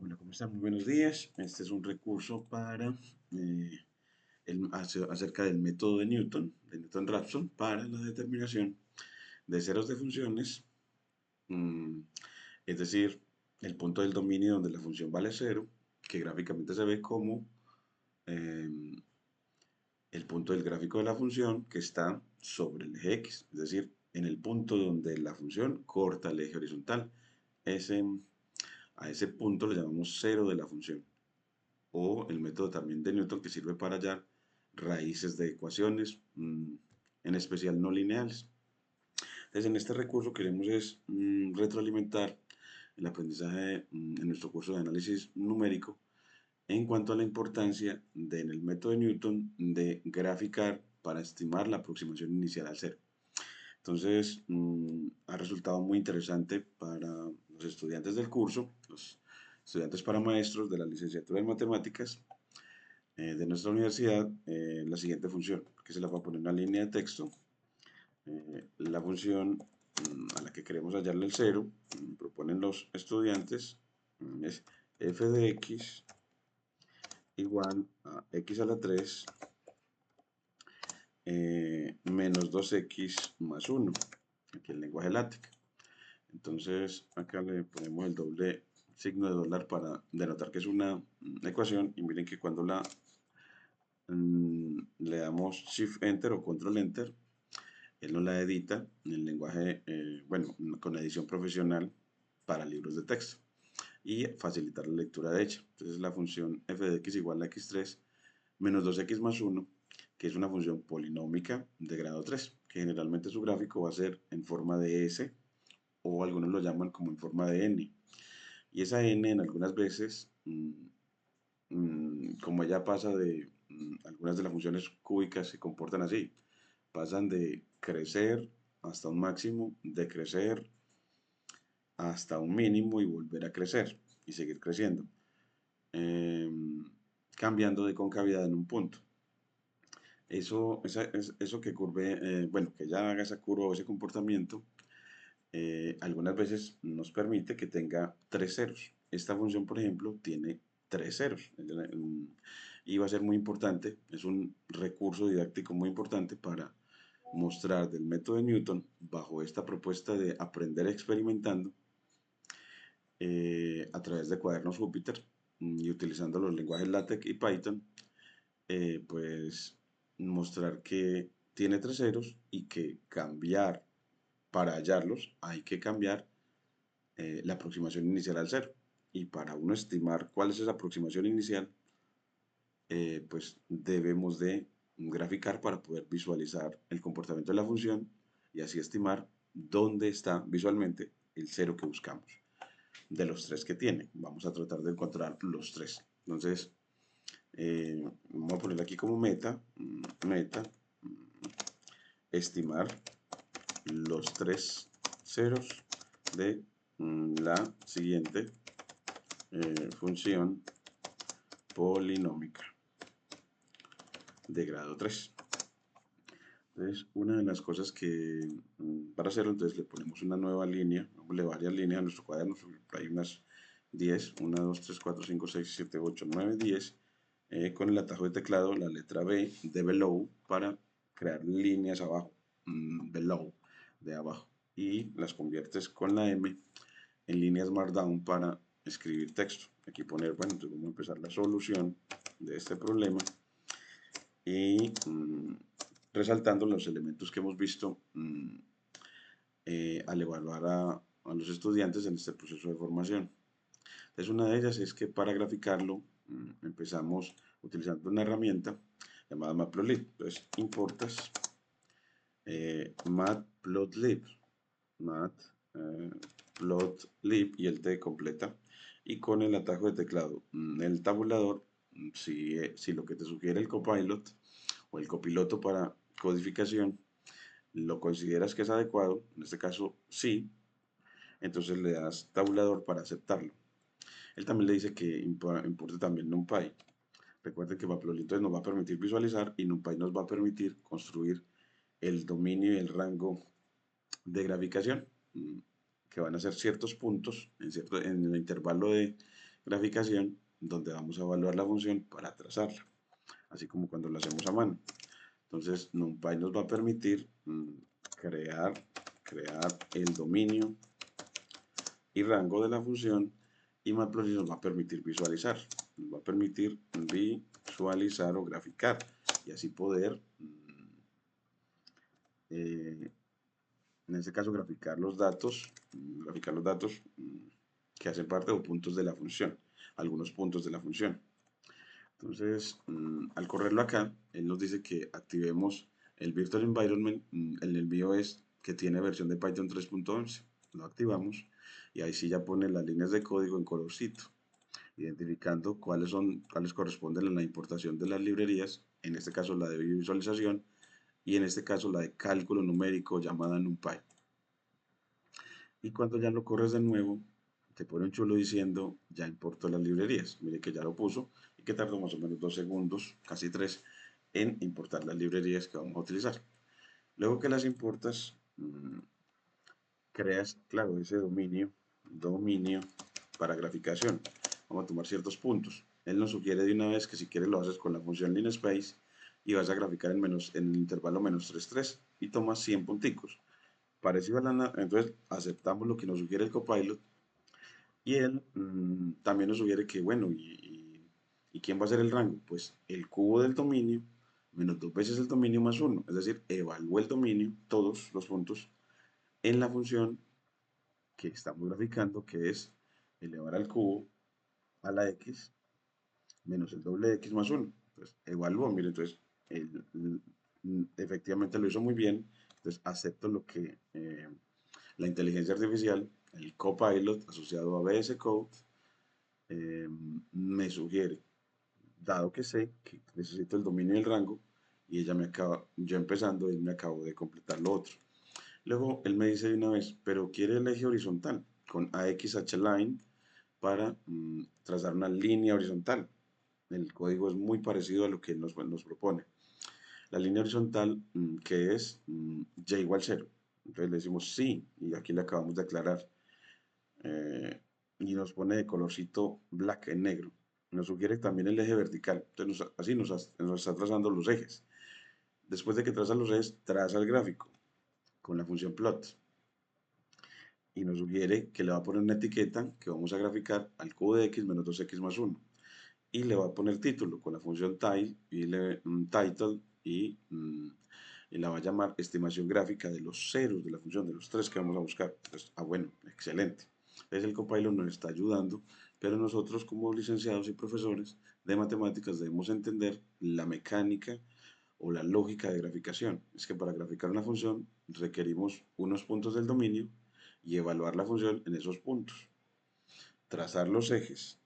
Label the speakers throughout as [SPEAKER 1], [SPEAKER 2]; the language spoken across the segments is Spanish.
[SPEAKER 1] Hola, ¿cómo están? Muy buenos días. Este es un recurso para acerca del método de Newton-Raphson, para la determinación de ceros de funciones, mm, es decir, el punto del dominio donde la función vale cero, que gráficamente se ve como eh, el punto del gráfico de la función que está sobre el eje X, es decir, en el punto donde la función corta el eje horizontal. Ese, a ese punto le llamamos cero de la función. O el método también de Newton que sirve para hallar raíces de ecuaciones, en especial no lineales. Entonces, en este recurso queremos es retroalimentar el aprendizaje en nuestro curso de análisis numérico en cuanto a la importancia en el método de Newton de graficar para estimar la aproximación inicial al cero. Entonces, ha resultado muy interesante para los estudiantes del curso, los estudiantes para maestros de la licenciatura en matemáticas, de nuestra universidad, la siguiente función, que se la va a poner en una línea de texto. La función a la que queremos hallarle el cero, proponen los estudiantes, es f de x igual a x a la 3 menos 2x más 1, aquí el lenguaje LaTeX. Entonces acá le ponemos el doble signo de dólar para denotar que es una ecuación, y miren que cuando le damos Shift Enter o Control Enter, él nos la edita en el lenguaje, bueno, con edición profesional para libros de texto y facilitar la lectura de ella. Entonces la función f de x igual a x3 menos 2x más 1, que es una función polinómica de grado 3, que generalmente su gráfico va a ser en forma de S, o algunos lo llaman como en forma de N. Y esa N en algunas veces, como ya pasa de algunas de las funciones cúbicas se comportan así, pasan de crecer hasta un máximo, de crecer hasta un mínimo y volver a crecer y seguir creciendo, eh, cambiando de concavidad en un punto. Eso que bueno, que ya haga esa curva o ese comportamiento, algunas veces nos permite que tenga tres ceros. Esta función, por ejemplo, tiene tres ceros y va a ser muy importante, es un recurso didáctico muy importante para mostrar del método de Newton bajo esta propuesta de aprender experimentando, a través de cuadernos Júpiter, y utilizando los lenguajes LaTeX y Python, pues mostrar que tiene tres ceros y que cambiar, para hallarlos hay que cambiar la aproximación inicial al cero. Y para uno estimar cuál es esa aproximación inicial, pues debemos de graficar para poder visualizar el comportamiento de la función y así estimar dónde está visualmente el cero que buscamos. De los tres que tiene, vamos a tratar de encontrar los tres. Entonces, vamos a poner aquí como meta, estimar los tres ceros de la siguiente función polinómica de grado 3. Entonces, una de las cosas que para hacerlo, entonces le ponemos una nueva línea, le varias líneas a nuestro cuaderno, hay unas 10, 1, 2, 3, 4, 5, 6, 7, 8, 9, 10, con el atajo de teclado, la letra B de below, para crear líneas abajo, below, de abajo, y las conviertes con la M en líneas markdown para escribir texto. Aquí poner, bueno, entonces vamos a empezar la solución de este problema y resaltando los elementos que hemos visto al evaluar a los estudiantes en este proceso de formación. Entonces, una de ellas es que para graficarlo empezamos utilizando una herramienta llamada Matplotlib. Entonces, importas Matplotlib, Matplotlib y el T completa, y con el atajo de teclado el tabulador, si lo que te sugiere el copilot o el copiloto para codificación lo consideras que es adecuado, en este caso sí, entonces le das tabulador para aceptarlo. Él también le dice que importe también NumPy. Recuerden que Matplotlib nos va a permitir visualizar y NumPy nos va a permitir construir el dominio y el rango de graficación, que van a ser ciertos puntos en el intervalo de graficación donde vamos a evaluar la función para trazarla, así como cuando lo hacemos a mano. Entonces, NumPy nos va a permitir crear el dominio y rango de la función, y Matplotlib nos va a permitir visualizar. Nos va a permitir visualizar o graficar y así poder, en este caso, graficar los datos que hacen parte o puntos de la función, algunos puntos de la función. Entonces, al correrlo acá, él nos dice que activemos el Virtual Environment en el BIOS que tiene versión de Python 3.11. Lo activamos y ahí sí ya pone las líneas de código en colorcito, identificando cuáles corresponden a la importación de las librerías, en este caso la de visualización y en este caso la de cálculo numérico llamada NumPy. Y cuando ya lo corres de nuevo, te pone un chulo diciendo ya importó las librerías. Mire que ya lo puso y que tardó más o menos 2 segundos, casi 3, en importar las librerías que vamos a utilizar. Luego que las importas, creas, claro, ese dominio para graficación. Vamos a tomar ciertos puntos. Él nos sugiere de una vez que si quieres lo haces con la función linspace y vas a graficar en el intervalo -3,3 y tomas 100 punticos. Parecido a entonces aceptamos lo que nos sugiere el copilot y él también nos sugiere que, bueno, ¿y quién va a ser el rango? Pues el cubo del dominio menos 2 veces el dominio más 1, es decir, evalúa el dominio, todos los puntos, en la función que estamos graficando, que es elevar al cubo a la x menos el doble de x más 1. Entonces, evalúo, mire, entonces, efectivamente lo hizo muy bien. Entonces, acepto lo que la inteligencia artificial, el copilot asociado a VS Code, me sugiere, dado que sé que necesito el dominio y el rango, y yo empezando, él me acabó de completar lo otro. Luego él me dice de una vez, pero quiere el eje horizontal con AXHline para trazar una línea horizontal. El código es muy parecido a lo que nos propone. La línea horizontal, que es y igual 0. Entonces le decimos sí, y aquí le acabamos de aclarar. Y nos pone de colorcito black en negro. Nos sugiere también el eje vertical. Entonces así nos está trazando los ejes. Después de que traza los ejes, traza el gráfico con la función plot. Y nos sugiere que le va a poner una etiqueta que vamos a graficar al cubo de x menos 2x más 1. Y le va a poner título con la función title y la va a llamar estimación gráfica de los ceros de la función, de los 3 que vamos a buscar. Entonces, bueno, excelente. Entonces el compiler nos está ayudando, pero nosotros como licenciados y profesores de matemáticas debemos entender la mecánica o la lógica de graficación. Es que para graficar una función requerimos unos puntos del dominio y evaluar la función en esos puntos. Trazar los ejes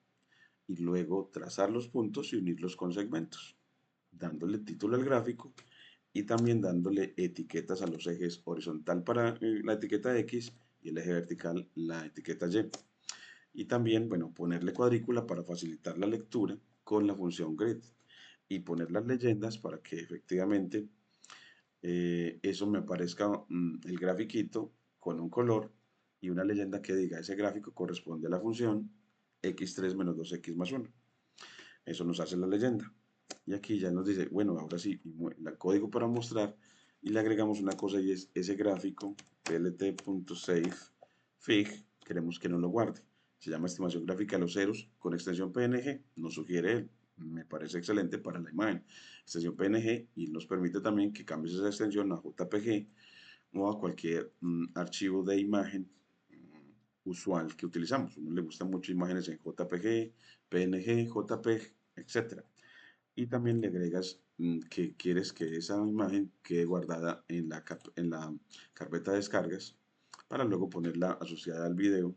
[SPEAKER 1] y luego trazar los puntos y unirlos con segmentos, dándole título al gráfico y también dándole etiquetas a los ejes horizontal para la etiqueta X y el eje vertical la etiqueta Y. Y también, bueno, ponerle cuadrícula para facilitar la lectura con la función grid y poner las leyendas para que efectivamente eso me aparezca el grafiquito con un color y una leyenda que diga ese gráfico corresponde a la función x3 menos 2x más 1. Eso nos hace la leyenda. Y aquí ya nos dice, bueno, ahora sí, el código para mostrar y le agregamos una cosa y es ese gráfico plt.savefig, queremos que no lo guarde. Se llama estimación gráfica de los ceros con extensión PNG, nos sugiere él. Me parece excelente para la imagen. Extensión PNG y nos permite también que cambies esa extensión a JPG o a cualquier archivo de imagen usual que utilizamos. A uno le gustan mucho imágenes en JPG, PNG, JPEG, etc. Y también le agregas que quieres que esa imagen quede guardada en la carpeta de descargas para luego ponerla asociada al video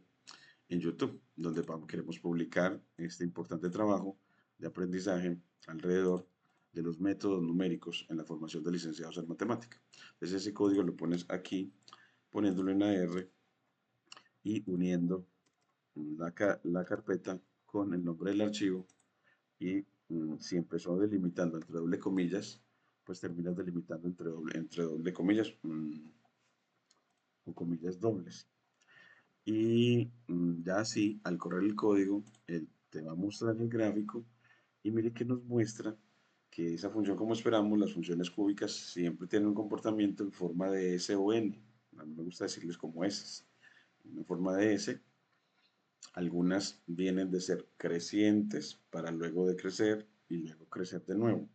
[SPEAKER 1] en YouTube, donde queremos publicar este importante trabajo de aprendizaje alrededor de los métodos numéricos en la formación de licenciados en matemática. Entonces ese código lo pones aquí, poniéndolo en AR y uniendo la carpeta con el nombre del archivo y si empezó delimitando entre doble comillas, pues terminas delimitando entre doble comillas o comillas dobles. Y ya así, al correr el código, él te va a mostrar el gráfico y mire que nos muestra que esa función, como esperamos, las funciones cúbicas siempre tienen un comportamiento en forma de S o N. A mí me gusta decirles como S, en forma de S. Algunas vienen de ser crecientes para luego decrecer y luego crecer de nuevo.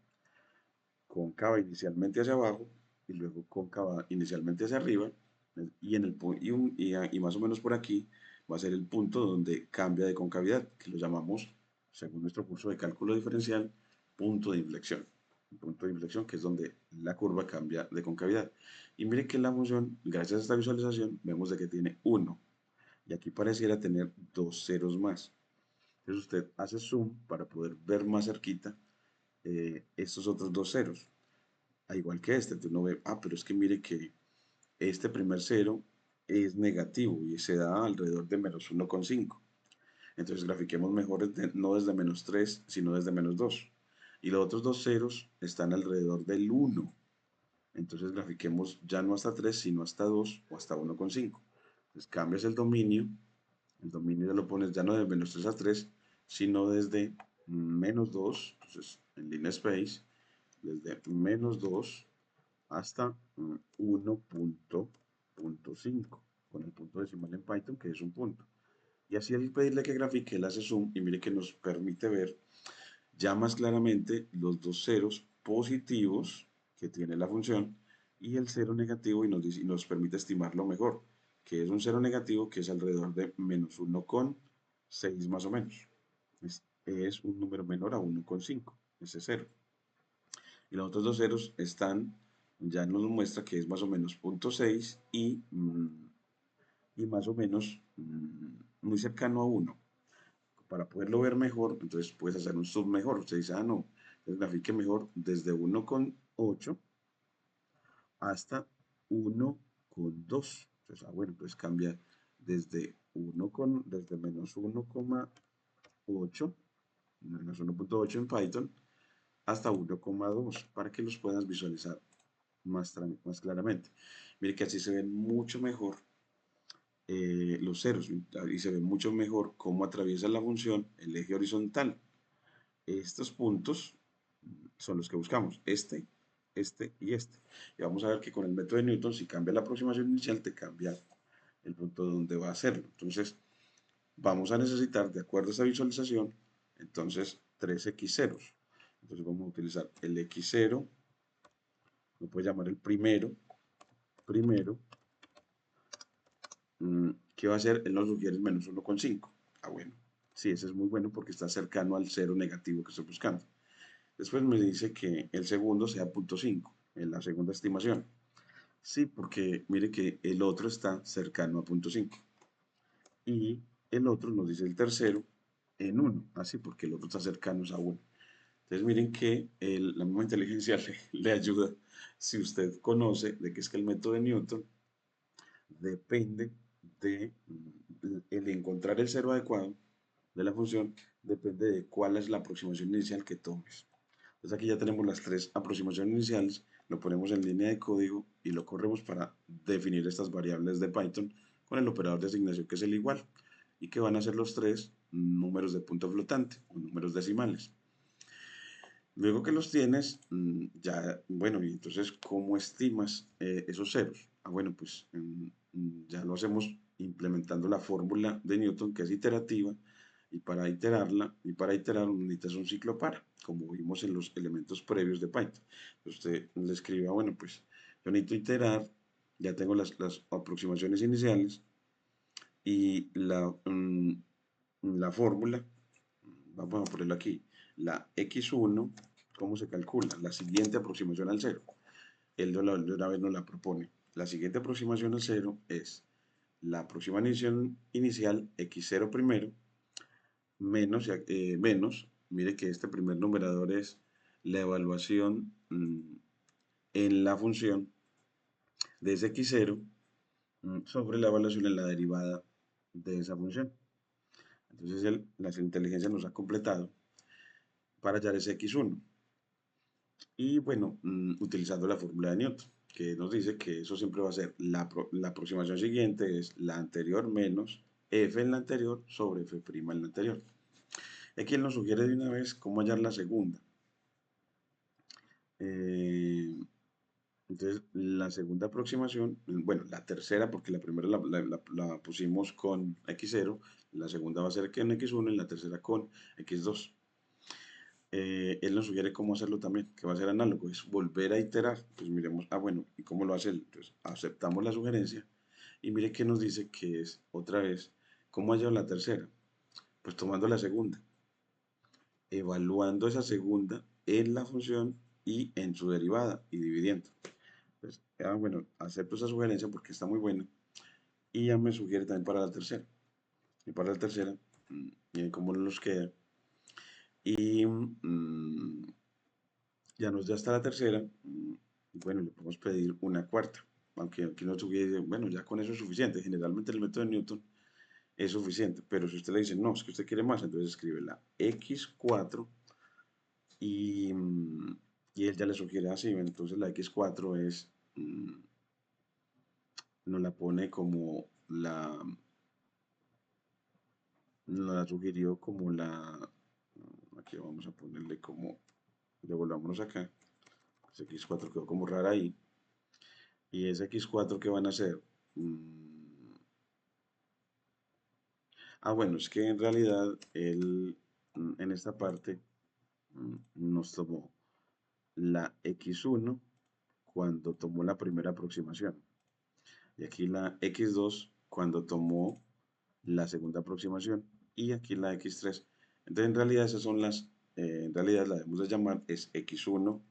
[SPEAKER 1] Cóncava inicialmente hacia abajo y luego cóncava inicialmente hacia arriba. Y, en el, y más o menos por aquí va a ser el punto donde cambia de concavidad, que lo llamamos, según nuestro curso de cálculo diferencial, punto de inflexión. El punto de inflexión que es donde la curva cambia de concavidad. Y mire que la función, gracias a esta visualización, vemos de que tiene 1. Y aquí pareciera tener dos ceros más. Entonces usted hace zoom para poder ver más cerquita estos otros dos ceros. A igual que este, entonces uno ve, pero es que mire que este primer cero es negativo y se da alrededor de menos 1,5. Entonces grafiquemos mejor no desde menos 3, sino desde menos 2. Y los otros dos ceros están alrededor del 1. Entonces grafiquemos ya no hasta 3, sino hasta 2 o hasta 1,5. Entonces cambias el dominio ya lo pones ya no de menos 3 a 3, sino desde menos 2, entonces en línea space, desde menos 2 hasta 1.5, con el punto decimal en Python, que es un punto. Y así al pedirle que grafique, él hace zoom y mire que nos permite ver ya más claramente los dos ceros positivos que tiene la función y el cero negativo y nos permite estimarlo mejor, que es un cero negativo que es alrededor de menos 1,6 más o menos. Es un número menor a 1,5, ese cero. Y los otros dos ceros están, ya nos muestra que es más o menos 0,6 y más o menos muy cercano a 1. Para poderlo ver mejor, entonces puedes hacer un sub mejor. Usted dice, no, entonces grafique mejor desde 1,8 hasta 1,2. Entonces, bueno, pues cambia desde desde menos 1,8, menos 1,8 en Python, hasta 1,2 para que los puedas visualizar más claramente. Mire que así se ven mucho mejor los ceros y se ve mucho mejor cómo atraviesa la función el eje horizontal. Estos puntos son los que buscamos, este y este. Y vamos a ver que con el método de Newton, si cambia la aproximación inicial, te cambia el punto donde va a hacerlo. Entonces, vamos a necesitar, de acuerdo a esta visualización, entonces 3x ceros. Entonces vamos a utilizar el x0, lo puedo llamar el primero, ¿qué va a hacer? Él nos sugiere el menos 1,5. Bueno, sí, ese es muy bueno porque está cercano al cero negativo que estoy buscando. Después me dice que el segundo sea 0,5 en la segunda estimación. Sí, porque mire que el otro está cercano a 0,5. Y el otro nos dice el tercero en 1. Así, porque el otro está cercano a 1. Entonces miren que la misma inteligencia le ayuda si usted conoce de que es que el método de Newton depende de el encontrar el cero adecuado de la función, depende de cuál es la aproximación inicial que tomes. Entonces aquí ya tenemos las tres aproximaciones iniciales, lo ponemos en línea de código y lo corremos para definir estas variables de Python con el operador de asignación que es el igual y que van a ser los tres números de punto flotante o números decimales. Luego que los tienes, ya, bueno, y entonces, ¿cómo estimas esos ceros? Bueno, pues ya lo hacemos implementando la fórmula de Newton, que es iterativa, y para iterarla, y para iterar necesitas un ciclo para, como vimos en los elementos previos de Python. Usted le escribe, bueno, pues yo necesito iterar, ya tengo las aproximaciones iniciales, y la fórmula, vamos a ponerlo aquí, la x1, ¿cómo se calcula? La siguiente aproximación al cero. Él de una vez nos la propone. La siguiente aproximación al cero es la aproximación inicial x0 primero menos, mire que este primer numerador es la evaluación en la función de ese x0 sobre la evaluación en la derivada de esa función. Entonces la inteligencia nos ha completado para hallar ese x1. Y bueno, utilizando la fórmula de Newton, que nos dice que eso siempre va a ser la aproximación siguiente es la anterior menos f en la anterior sobre f' en la anterior. Aquí él nos sugiere de una vez cómo hallar la segunda. Entonces, la segunda aproximación, bueno, la tercera, porque la primera la pusimos con x0, la segunda va a ser con x1 y la tercera con x2. Él nos sugiere cómo hacerlo también, que va a ser análogo, es volver a iterar. Pues miremos, bueno, ¿y cómo lo hace él? Entonces, aceptamos la sugerencia y mire que nos dice que es, otra vez, ¿cómo hallar la tercera? Pues tomando la segunda, evaluando esa segunda en la función y en su derivada y dividiendo. Pues, bueno, acepto esa sugerencia porque está muy buena. Y ya me sugiere también para la tercera. Y para la tercera, miren cómo nos queda. Y ya está la tercera. Bueno, le podemos pedir una cuarta. Aunque aquí nos sugiere, bueno, ya con eso es suficiente. Generalmente el método de Newton es suficiente. Pero si usted le dice, no, es que usted quiere más, entonces escribe la x4 y, y él ya le sugiere así. Entonces la x4 es, nos la pone como nos la sugirió como aquí vamos a ponerle como, devolvámonos acá, ese x4 quedó como rara ahí, y ese x4 que van a hacer, bueno, es que en realidad él, en esta parte, nos tomó la x1 cuando tomó la primera aproximación, y aquí la x2 cuando tomó la segunda aproximación, y aquí la x3. Entonces, en realidad, esas son en realidad la debemos de llamar es x1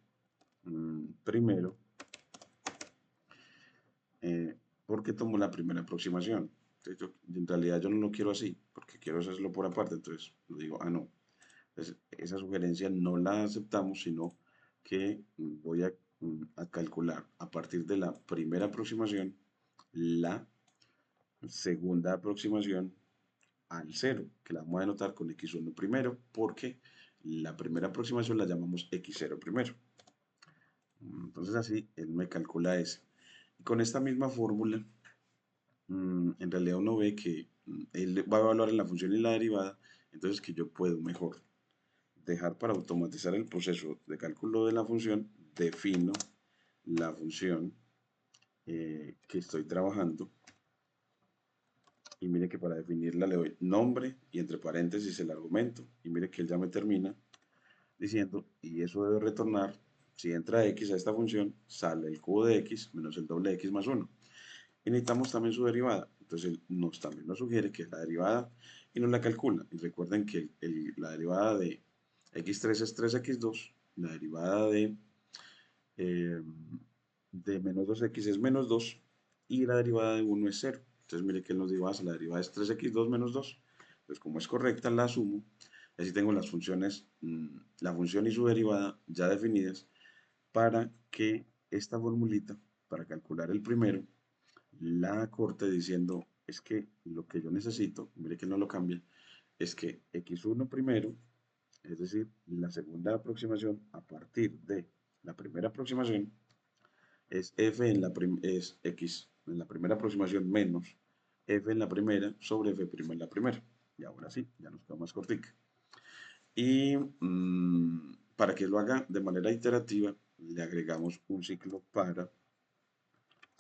[SPEAKER 1] primero, porque tomo la primera aproximación. Entonces, en realidad yo no lo quiero así, porque quiero hacerlo por aparte, entonces lo digo, no. Entonces, esa sugerencia no la aceptamos, sino que voy a calcular a partir de la primera aproximación la segunda aproximación al cero, que la vamos a denotar con x1 primero, porque la primera aproximación la llamamos x0 primero. Entonces así él me calcula ese. Y con esta misma fórmula, en realidad uno ve que él va a evaluar en la función y la derivada, entonces que yo puedo mejor dejar para automatizar el proceso de cálculo de la función, defino la función que estoy trabajando y mire que para definirla le doy nombre y entre paréntesis el argumento y mire que él ya me termina diciendo y eso debe retornar si entra x a esta función sale el cubo de x menos el doble de x más 1 y necesitamos también su derivada entonces él también nos sugiere que es la derivada y nos la calcula y recuerden que la derivada de x3 es 3x2 la derivada eh, de menos 2x es menos 2 y la derivada de 1 es 0. Entonces mire que él nos dijo, la derivada es 3x2 menos 2. Entonces como es correcta, la sumo. Así tengo las funciones, la función y su derivada ya definidas para que esta formulita, para calcular el primero, la corte diciendo, es que lo que yo necesito, mire que no lo cambia, es que x1 primero, es decir, la segunda aproximación a partir de la primera aproximación, es f es x en la primera aproximación menos f en la primera sobre f' en la primera. Y ahora sí, ya nos queda más cortica. Y para que lo haga de manera iterativa, le agregamos un ciclo para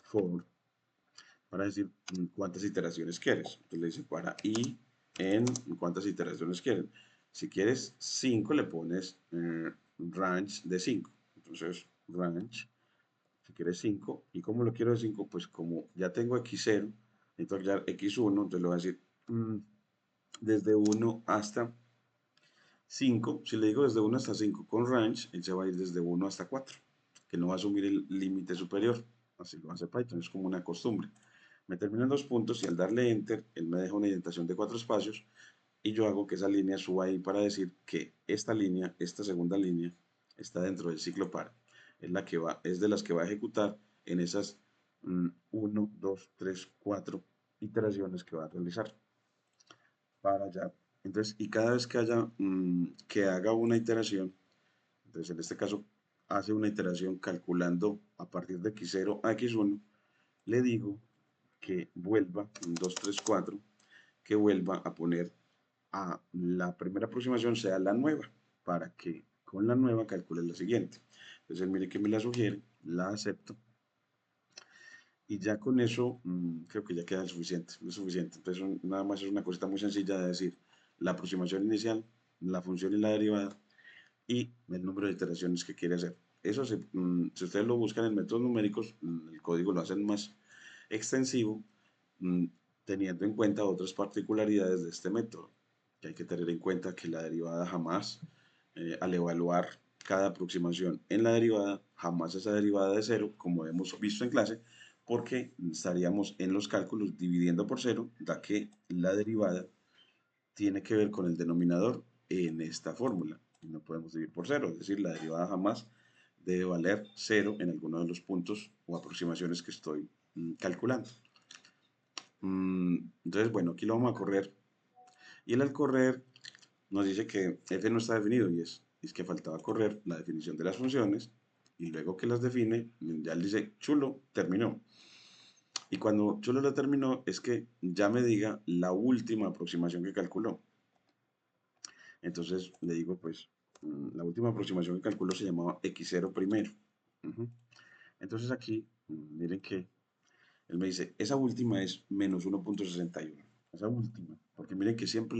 [SPEAKER 1] for, para decir cuántas iteraciones quieres. Entonces le dice para i en cuántas iteraciones quieres. Si quieres 5, le pones range de 5. Entonces, range si quieres 5, ¿y cómo lo quiero de 5? Pues como ya tengo x0, necesito hallar x1, entonces le voy a decir desde 1 hasta 5, si le digo desde 1 hasta 5 con range, él se va a ir desde 1 hasta 4, que no va a asumir el límite superior, así lo hace Python, es como una costumbre. Me termina en 2 puntos y al darle enter, él me deja una indentación de 4 espacios y yo hago que esa línea suba ahí para decir que esta línea, esta segunda línea, está dentro del ciclo par. Es de las que va a ejecutar en esas 1, 2, 3, 4 iteraciones que va a realizar para allá. Entonces, y cada vez que que haga una iteración, entonces en este caso hace una iteración calculando a partir de x0 a x1, le digo que vuelva, 2, 3, 4, que vuelva a poner a la primera aproximación sea la nueva, para que con la nueva calcule la siguiente. Entonces él mire que me la sugiere, la acepto, y ya con eso creo que ya queda suficiente, es suficiente. Entonces nada más es una cosita muy sencilla de decir la aproximación inicial, la función y la derivada, y el número de iteraciones que quiere hacer. Eso, si ustedes lo buscan en métodos numéricos, el código lo hacen más extensivo, mm, teniendo en cuenta otras particularidades de este método, que hay que tener en cuenta que la derivada jamás, al evaluar cada aproximación en la derivada, jamás esa derivada de cero, como hemos visto en clase, porque estaríamos en los cálculos dividiendo por cero, da que la derivada tiene que ver con el denominador en esta fórmula. Y no podemos dividir por cero, es decir, la derivada jamás debe valer cero en alguno de los puntos o aproximaciones que estoy calculando. Entonces, bueno, aquí lo vamos a correr. Y él al correr nos dice que f no está definido y es que faltaba correr la definición de las funciones y luego que las define, ya él dice, chulo, terminó. Y cuando chulo lo terminó es que ya me diga la última aproximación que calculó. Entonces le digo, pues, la última aproximación que calculó se llamaba x0 primero. Ujú. Entonces aquí, miren que él me dice, esa última es menos 1.61. Esa última. Porque miren que siempre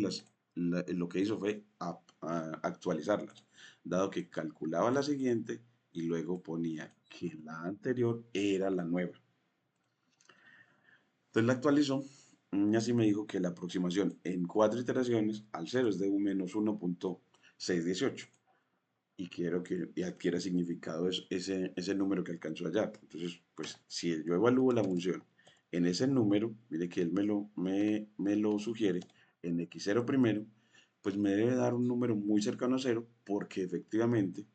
[SPEAKER 1] lo que hizo fue actualizarlas. Dado que calculaba la siguiente y luego ponía que la anterior era la nueva. Entonces la actualizó y así me dijo que la aproximación en 4 iteraciones al 0 es de un menos 1.618 y quiero que adquiera significado ese número que alcanzó allá. Entonces, pues si yo evalúo la función en ese número, mire que él me lo sugiere en x0 primero, pues me debe dar un número muy cercano a cero porque efectivamente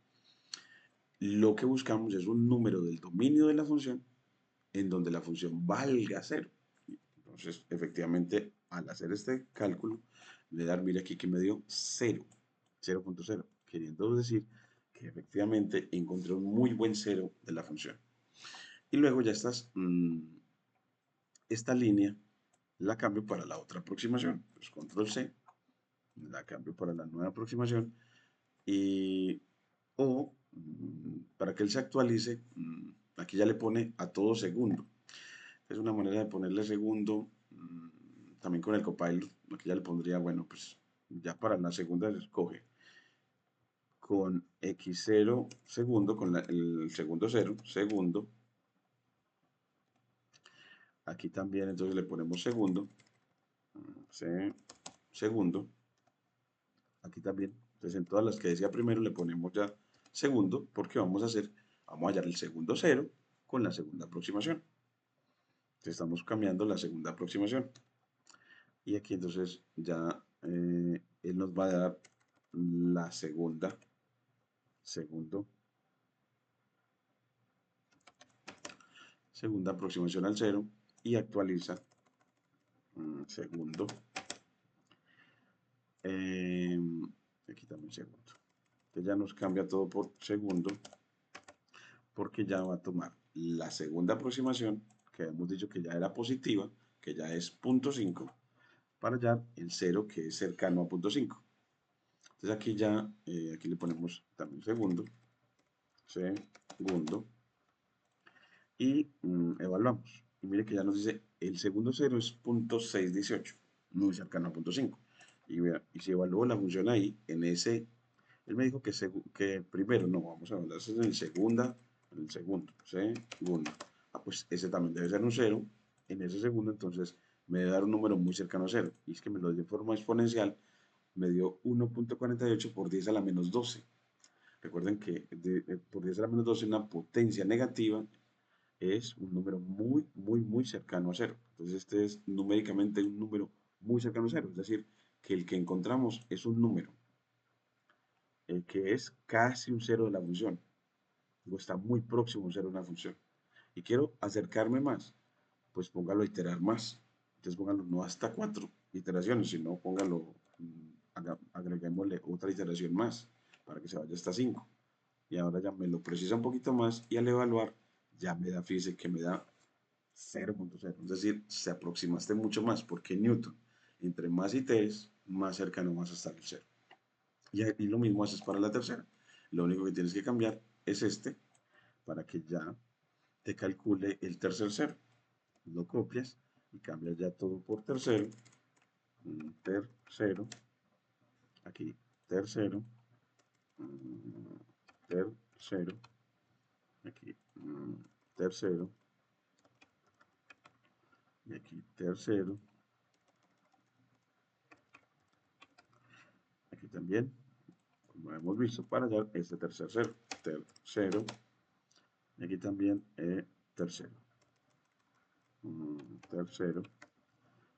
[SPEAKER 1] lo que buscamos es un número del dominio de la función en donde la función valga cero. Entonces, efectivamente, al hacer este cálculo, le dar, mire aquí que me dio 0, 0.0, queriendo decir que efectivamente encontré un muy buen cero de la función. Y luego ya esta línea la cambio para la otra aproximación. Pues control C, la cambio para la nueva aproximación y para que él se actualice, aquí ya le pone a todo segundo. Es una manera de ponerle segundo, también con el copilot, aquí ya le pondría, bueno, pues ya para la segunda se escoge con x0 segundo, con el segundo cero, segundo. Aquí también entonces le ponemos segundo, segundo, aquí también. Entonces en todas las que decía primero le ponemos ya segundo, porque vamos a hallar el segundo cero con la segunda aproximación. Entonces estamos cambiando la segunda aproximación. Y aquí entonces ya él nos va a dar la segunda aproximación al cero y actualiza segundo. Eh, aquí también segundo. Entonces ya nos cambia todo por segundo porque ya va a tomar la segunda aproximación que hemos dicho que ya era positiva, que ya es 0.5, para hallar el cero que es cercano a 0.5. Entonces aquí ya, aquí le ponemos también segundo, y evaluamos. Y mire que ya nos dice el segundo cero es 0.618, muy cercano a 0.5. Y si evalúo la función ahí, él me dijo que primero, no, vamos a evaluar en el segundo. Pues ese también debe ser un cero en ese segundo, entonces me debe dar un número muy cercano a cero. Y es que me lo dio de forma exponencial, me dio 1.48 por 10 a la menos 12. Recuerden que por 10 a la menos 12 una potencia negativa es un número muy, muy, muy cercano a cero. Entonces este es numéricamente un número muy cercano a cero, es decir, que el que encontramos es un número que es casi un cero de la función, o está muy próximo a un cero de una función. Y quiero acercarme más, pues póngalo a iterar más. Entonces póngalo no hasta 4 iteraciones, sino póngalo, agreguémosle otra iteración más para que se vaya hasta 5. Y ahora ya me lo precisa un poquito más y al evaluar ya me da, fíjese que me da 0.0, es decir, se aproximaste mucho más porque Newton entre más iteres, más cercano vas a estar al cero. Y lo mismo haces para la tercera. Lo único que tienes que cambiar es este para que ya te calcule el tercer cero. Lo copias y cambias ya todo por tercero. Tercero. Aquí, tercero. Tercero. Aquí, tercero. Y aquí, tercero. Aquí también, como hemos visto, para hallar este tercer cero. Tercero. Y aquí también, tercero. Tercero.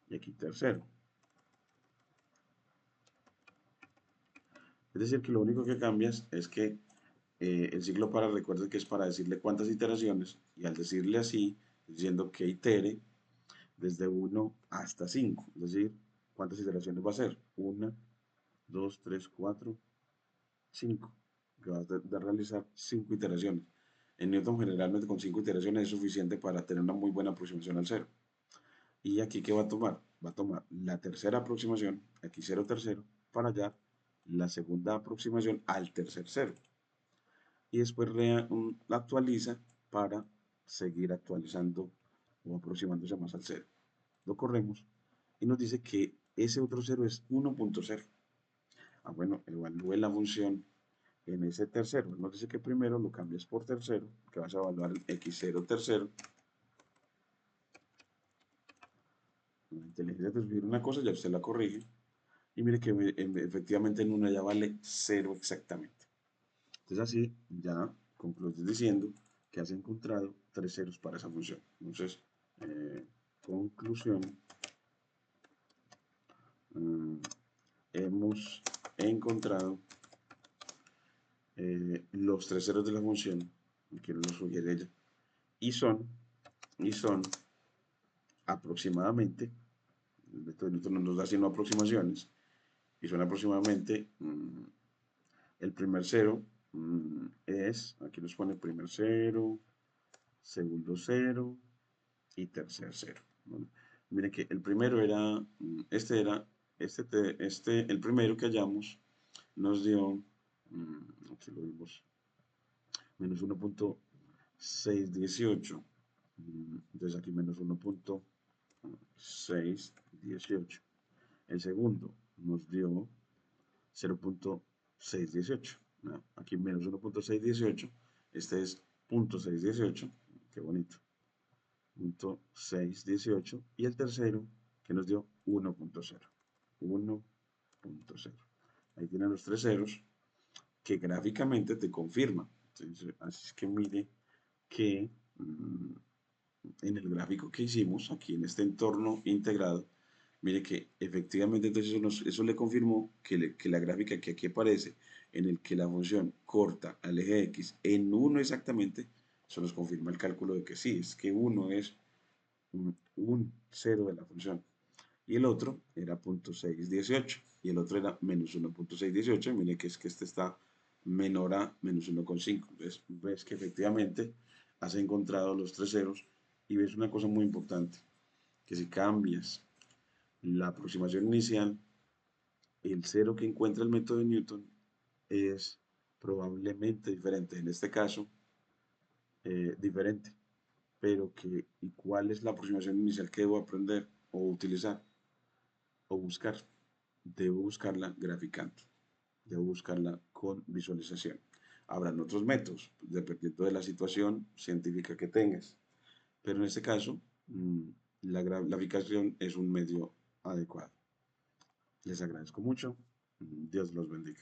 [SPEAKER 1] Y aquí, tercero. Es decir, que lo único que cambias es que el ciclo para, recuerda que es para decirle cuántas iteraciones, y al decirle así, diciendo que itere desde 1 hasta 5, es decir, cuántas iteraciones va a ser, 1, 2, 3, 4, 5, que vas a realizar 5 iteraciones. En Newton generalmente con 5 iteraciones es suficiente para tener una muy buena aproximación al cero. Y aquí, ¿qué va a tomar? Va a tomar la tercera aproximación, aquí 0 tercero, para hallar la segunda aproximación al tercer cero. Y después la actualiza para seguir actualizando o aproximándose más al cero. Lo corremos y nos dice que ese otro cero es 1.0. Ah, bueno, evalúe la función en ese tercero. Nos dice que primero lo cambias por tercero, que vas a evaluar el x0 tercero. La inteligencia te sugiere una cosa, ya usted la corrige. Y mire que efectivamente en una ya vale 0 exactamente. Entonces así ya concluyes diciendo que has encontrado 3 ceros para esa función. Entonces, conclusión, hemos encontrado los 3 ceros de la función, que nos sugiere ella, y son aproximadamente, el método de Newton no nos da sino aproximaciones, y son aproximadamente, el primer cero es, aquí nos pone primer cero, segundo cero y tercer cero. ¿Vale? Miren que el primero era, el primero que hallamos nos dio, aquí lo vimos, menos 1.618. Entonces aquí menos 1.618. El segundo nos dio 0.618. ¿No? Aquí menos 1.618. Este es 0.618. Qué bonito. 0.618. Y el tercero que nos dio 1.0. 1.0. Ahí tienen los 3 ceros que gráficamente te confirma. Entonces, así es que mire que en el gráfico que hicimos aquí en este entorno integrado, mire que efectivamente entonces eso le confirmó que la gráfica que aquí aparece, en el que la función corta al eje X en 1 exactamente, eso nos confirma el cálculo de que sí, es que 1 es un 0 de la función. Y el otro era 0.618 y el otro era menos 1.618. Mire que es que este está menor a menos 1.5. Entonces ves que efectivamente has encontrado los 3 ceros y ves una cosa muy importante, que si cambias la aproximación inicial, el cero que encuentra el método de Newton es probablemente diferente. En este caso, diferente. Pero que, ¿y cuál es la aproximación inicial que debo aprender o utilizar o buscar? Debo buscarla graficando. Debo buscarla con visualización. Habrán otros métodos, dependiendo de la situación científica que tengas. Pero en este caso, la graficación es un medio adecuado. Les agradezco mucho. Dios los bendiga.